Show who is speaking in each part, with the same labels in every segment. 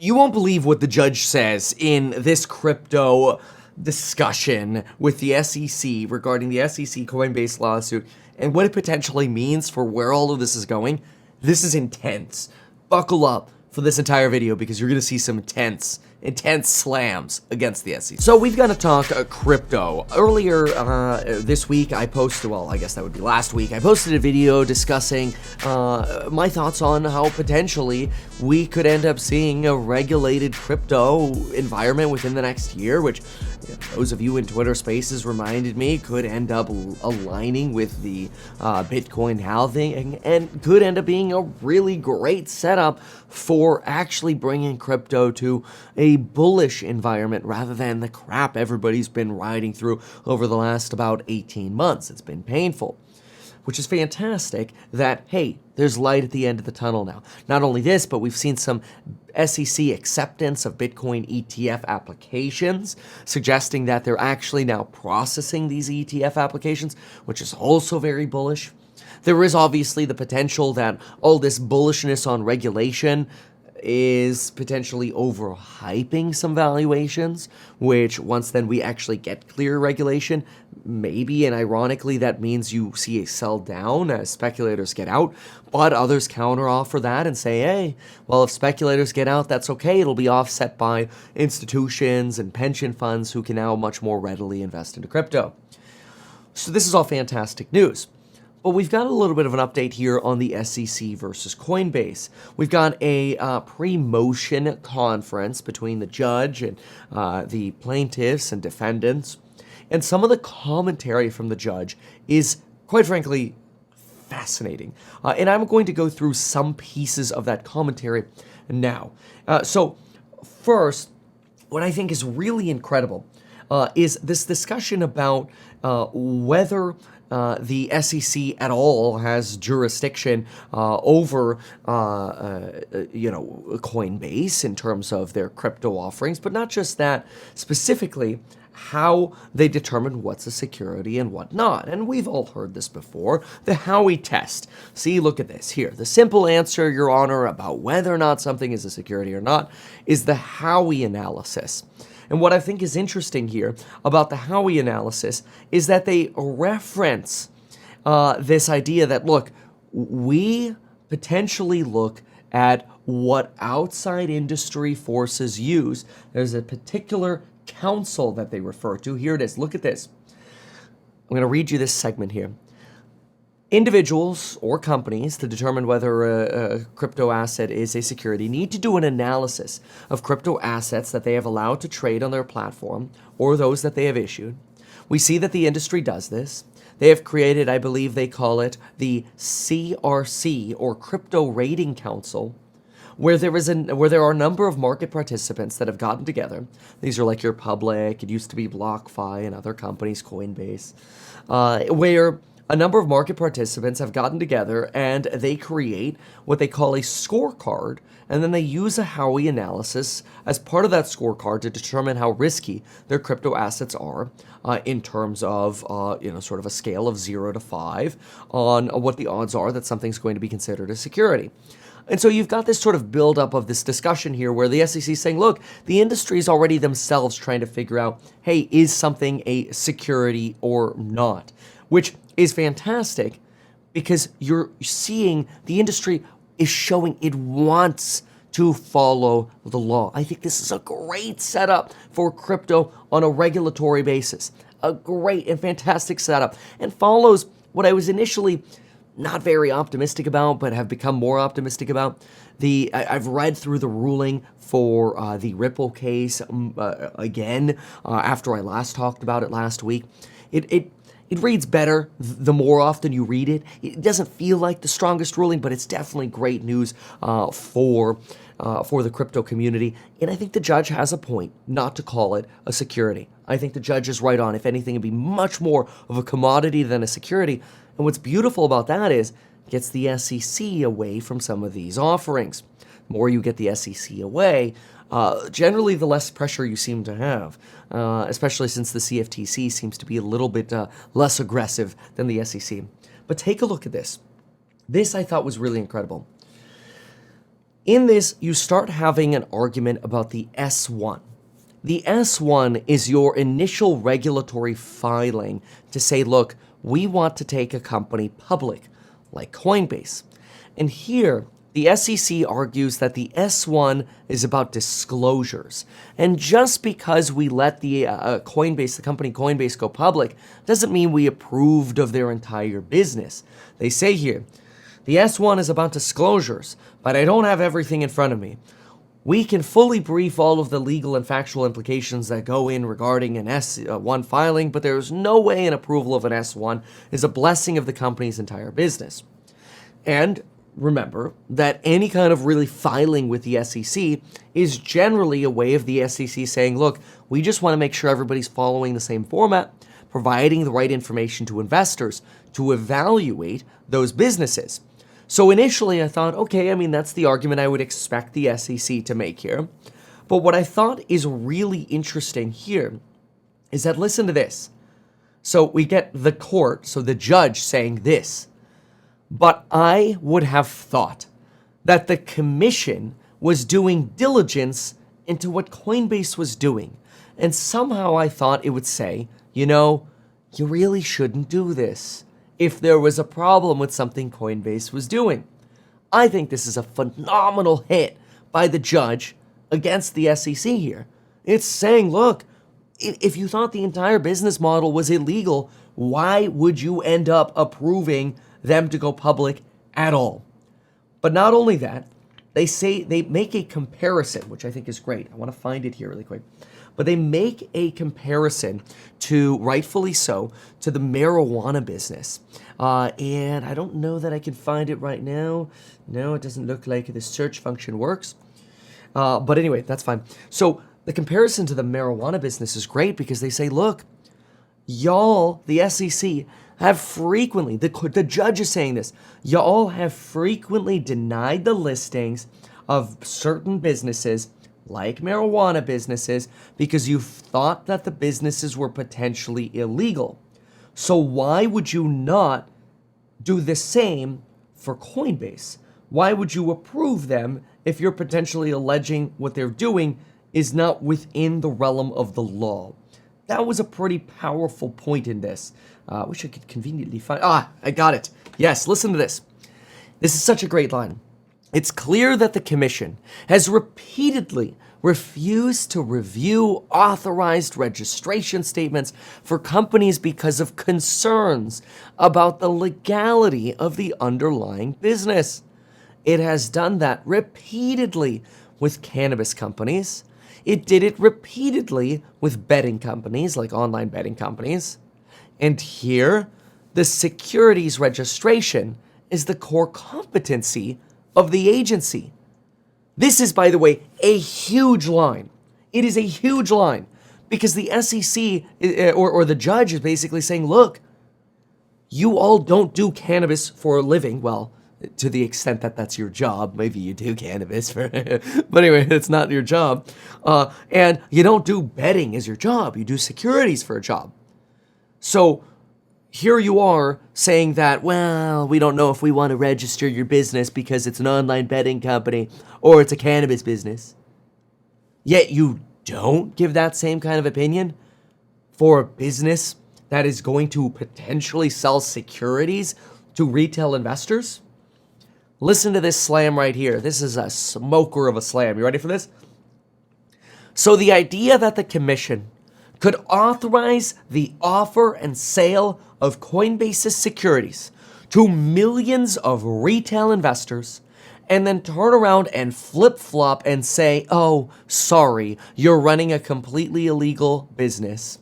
Speaker 1: You won't believe what the judge says in this crypto discussion with the SEC regarding the SEC Coinbase lawsuit and what it potentially means for where all of this is going. This is intense. Buckle up for this entire video because you're going to see some intense slams against the SEC. So we've got to talk crypto. Earlier this week, I posted, well, I guess that would be last week, I posted a video discussing my thoughts on how potentially we could end up seeing a regulated crypto environment within the next year, which those of you in Twitter Spaces reminded me could end up aligning with the Bitcoin halving and could end up being a really great setup for actually bringing crypto to a bullish environment rather than the crap everybody's been riding through over the last about 18 months. It's been painful, which is fantastic that, hey, there's light at the end of the tunnel now. Not only this, but we've seen some SEC acceptance of Bitcoin ETF applications, suggesting that they're actually now processing these ETF applications, which is also very bullish. There is obviously the potential that all this bullishness on regulation is potentially overhyping some valuations, which once then we actually get clear regulation, maybe, and ironically, that means you see a sell down as speculators get out, but others counteroffer that and say, hey, well, if speculators get out, that's okay. It'll be offset by institutions and pension funds who can now much more readily invest into crypto. So this is all fantastic news. But we've got a little bit of an update here on the SEC versus Coinbase. We've got a pre-motion conference between the judge and the plaintiffs and defendants. And some of the commentary from the judge is, quite frankly, fascinating. And I'm going to go through some pieces of that commentary now. So first, what I think is really incredible is this discussion about whether the SEC at all has jurisdiction over, Coinbase in terms of their crypto offerings, but not just that, specifically how they determine what's a security and what not. And we've all heard this before, the Howie test. See, look at this here. The simple answer, Your Honor, about whether or not something is a security or not is the Howie analysis. And what I think is interesting here about the Howie analysis is that they reference this idea that, look, we potentially look at what outside industry forces use. There's a particular counsel that they refer to. Here it is. Look at this. I'm going to read you this segment here. Individuals or companies, to determine whether a crypto asset is a security, need to do an analysis of crypto assets that they have allowed to trade on their platform or those that they have issued. We see that the industry does this. They have created, I believe they call it, the CRC, or Crypto Rating Council, where there are a number of market participants that have gotten together. These are like your Public, it used to be BlockFi and other companies, Coinbase, where a number of market participants have gotten together and they create what they call a scorecard, and then they use a Howie analysis as part of that scorecard to determine how risky their crypto assets are in terms of, sort of a scale of 0 to 5 on what the odds are that something's going to be considered a security. And so you've got this sort of buildup of this discussion here where the SEC is saying, look, the industry is already themselves trying to figure out, hey, is something a security or not? Which is fantastic because you're seeing the industry is showing it wants to follow the law. I think this is a great setup for crypto on a regulatory basis. A great and fantastic setup, and follows what I was initially not very optimistic about, but have become more optimistic about. I've read through the ruling for the Ripple case again after I last talked about it last week. It reads better the more often you read it. It doesn't feel like the strongest ruling, but it's definitely great news for the crypto community. And I think the judge has a point not to call it a security. I think the judge is right on. If anything, it'd be much more of a commodity than a security. And what's beautiful about that is it gets the SEC away from some of these offerings. The more you get the SEC away, generally the less pressure you seem to have, especially since the CFTC seems to be a little bit less aggressive than the SEC. But take a look at this. This I thought was really incredible. In this, you start having an argument about the S1. The S1 is your initial regulatory filing to say, look, we want to take a company public, like Coinbase. And here, the SEC argues that the S1 is about disclosures. And just because we let the company Coinbase go public, doesn't mean we approved of their entire business. They say here, the S1 is about disclosures, but I don't have everything in front of me. We can fully brief all of the legal and factual implications that go in regarding an S1 filing, but there is no way an approval of an S1 is a blessing of the company's entire business. And remember that any kind of really filing with the SEC is generally a way of the SEC saying, look, we just want to make sure everybody's following the same format, providing the right information to investors to evaluate those businesses. So initially I thought, okay, that's the argument I would expect the SEC to make here. But what I thought is really interesting here is that, listen to this. So we get the court, so the judge saying this, but I would have thought that the commission was doing diligence into what Coinbase was doing. And somehow I thought it would say, you really shouldn't do this if there was a problem with something Coinbase was doing. I think this is a phenomenal hit by the judge against the SEC here. It's saying, look, if you thought the entire business model was illegal, why would you end up approving them to go public at all? But not only that, they make a comparison, which I think is great. I want to find it here really quick. But they make a comparison to, rightfully so, to the marijuana business. And I don't know that I can find it right now. No, it doesn't look like the search function works. But anyway, that's fine. So the comparison to the marijuana business is great because they say, look, y'all, the SEC, have frequently, the judge is saying this, y'all have frequently denied the listings of certain businesses like marijuana businesses because you thought that the businesses were potentially illegal. So why would you not do the same for Coinbase? Why would you approve them if you're potentially alleging what they're doing is not within the realm of the law? That was a pretty powerful point in this. I wish I could conveniently find... I got it. Yes, listen to this. This is such a great line. It's clear that the commission has repeatedly refused to review authorized registration statements for companies because of concerns about the legality of the underlying business. It has done that repeatedly with cannabis companies. It did it repeatedly with betting companies, like online betting companies. And here, the securities registration is the core competency of the agency. This is, by the way, a huge line. It is a huge line because the SEC or the judge is basically saying, look, you all don't do cannabis for a living. Well, to the extent that that's your job. Maybe you do cannabis for, but anyway, it's not your job. And you don't do betting as your job. You do securities for a job. So here you are saying that, well, we don't know if we want to register your business because it's an online betting company or it's a cannabis business. Yet you don't give that same kind of opinion for a business that is going to potentially sell securities to retail investors? Listen to this slam right here. This is a smoker of a slam. You ready for this? So the idea that the commission could authorize the offer and sale of Coinbase's securities to millions of retail investors and then turn around and flip-flop and say, oh, sorry, you're running a completely illegal business.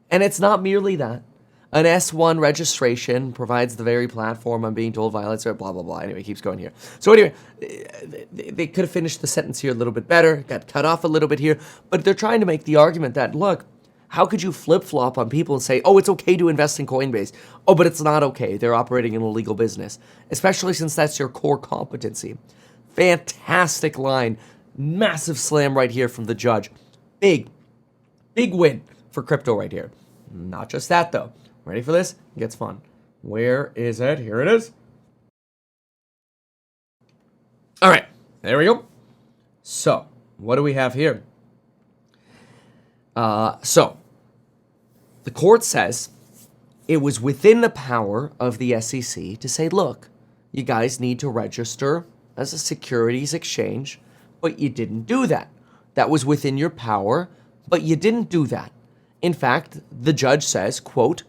Speaker 1: And it's not merely that. An S1 registration provides the very platform I'm being told violates it, blah, blah, blah. Anyway, it keeps going here. So anyway, they could have finished the sentence here a little bit better, got cut off a little bit here, but they're trying to make the argument that, look, how could you flip-flop on people and say, oh, it's okay to invest in Coinbase. Oh, but it's not okay. They're operating an illegal business, especially since that's your core competency. Fantastic line. Massive slam right here from the judge. Big win for crypto right here. Not just that, though. Ready for this? It gets fun. Where is it? Here it is. All right. there we go. So, what do we have here? So, the court says it was within the power of the SEC to say, look, you guys need to register as a securities exchange, but you didn't do that. That was within your power, but you didn't do that. In fact, the judge says, quote,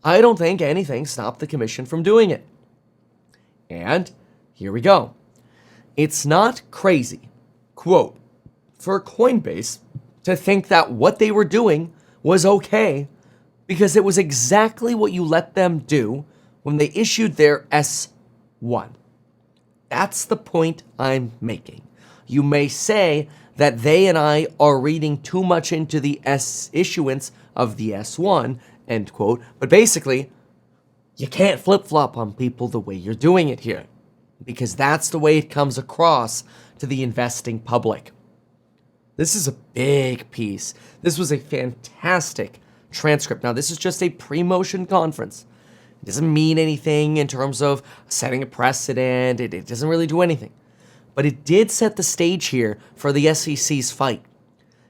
Speaker 1: I don't think anything stopped the commission from doing it. And here we go. It's not crazy, quote, for Coinbase to think that what they were doing was okay because it was exactly what you let them do when they issued their S1. That's the point I'm making. You may say that they and I are reading too much into the issuance of the S1, end quote, but basically, you can't flip-flop on people the way you're doing it here, because that's the way it comes across to the investing public. This is a big piece. This was a fantastic transcript. Now, this is just a pre-motion conference. It doesn't mean anything in terms of setting a precedent. It doesn't really do anything. But it did set the stage here for the SEC's fight.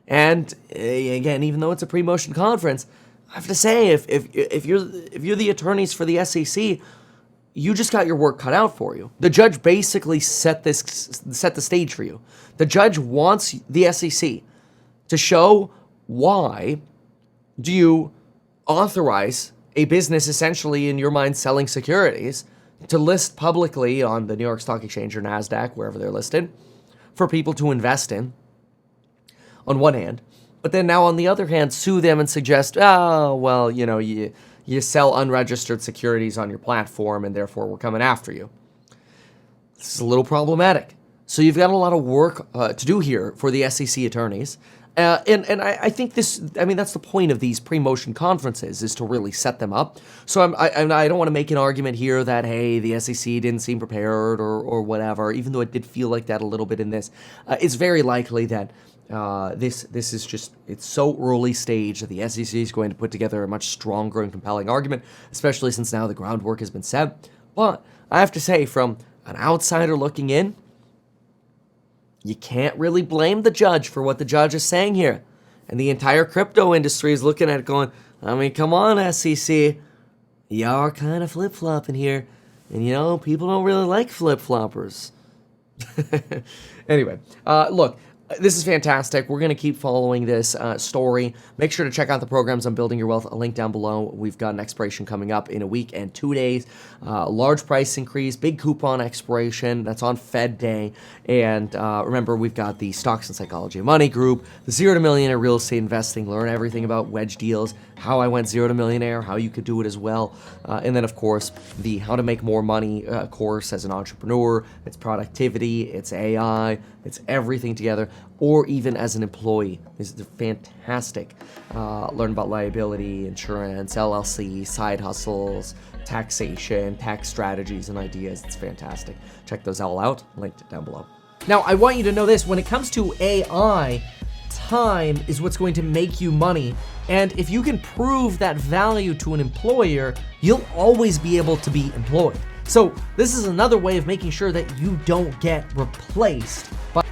Speaker 1: And again, even though it's a pre-motion conference, I have to say, if you're the attorneys for the SEC, you just got your work cut out for you. The judge basically set the stage for you. The judge wants the SEC to show why do you authorize a business essentially in your mind selling securities to list publicly on the New York Stock Exchange or NASDAQ, wherever they're listed, for people to invest in, on one hand. But then now on the other hand, sue them and suggest, oh, well, you sell unregistered securities on your platform and therefore we're coming after you. This is a little problematic. So you've got a lot of work to do here for the SEC attorneys. And I think that's the point of these pre-motion conferences, is to really set them up. So I don't want to make an argument here that, hey, the SEC didn't seem prepared or whatever, even though it did feel like that a little bit in this. It's very likely that this is just, it's so early stage that the SEC is going to put together a much stronger and compelling argument, especially since now the groundwork has been set. But I have to say, from an outsider looking in, you can't really blame the judge for what the judge is saying here. And the entire crypto industry is looking at it going, I mean, come on, SEC. Y'all are kind of flip-flopping here. And, people don't really like flip-floppers. Anyway, look, this is fantastic. We're going to keep following this story. Make sure to check out the programs on Building Your Wealth. A link down below. We've got an expiration coming up in a week and 2 days. Large price increase, big coupon expiration. That's on Fed Day. And remember, we've got the Stocks and Psychology of Money group, the Zero to Millionaire Real Estate Investing. Learn everything about wedge deals, how I went zero to millionaire, how you could do it as well. And then, of course, the How to Make More Money course as an entrepreneur. It's productivity, it's AI, it's everything together. Or even as an employee. This is fantastic. Learn about liability, insurance, LLC, side hustles, taxation, tax strategies, and ideas. It's fantastic. Check those all out. Linked down below. Now, I want you to know this. When it comes to AI, time is what's going to make you money. And if you can prove that value to an employer, you'll always be able to be employed. So this is another way of making sure that you don't get replaced by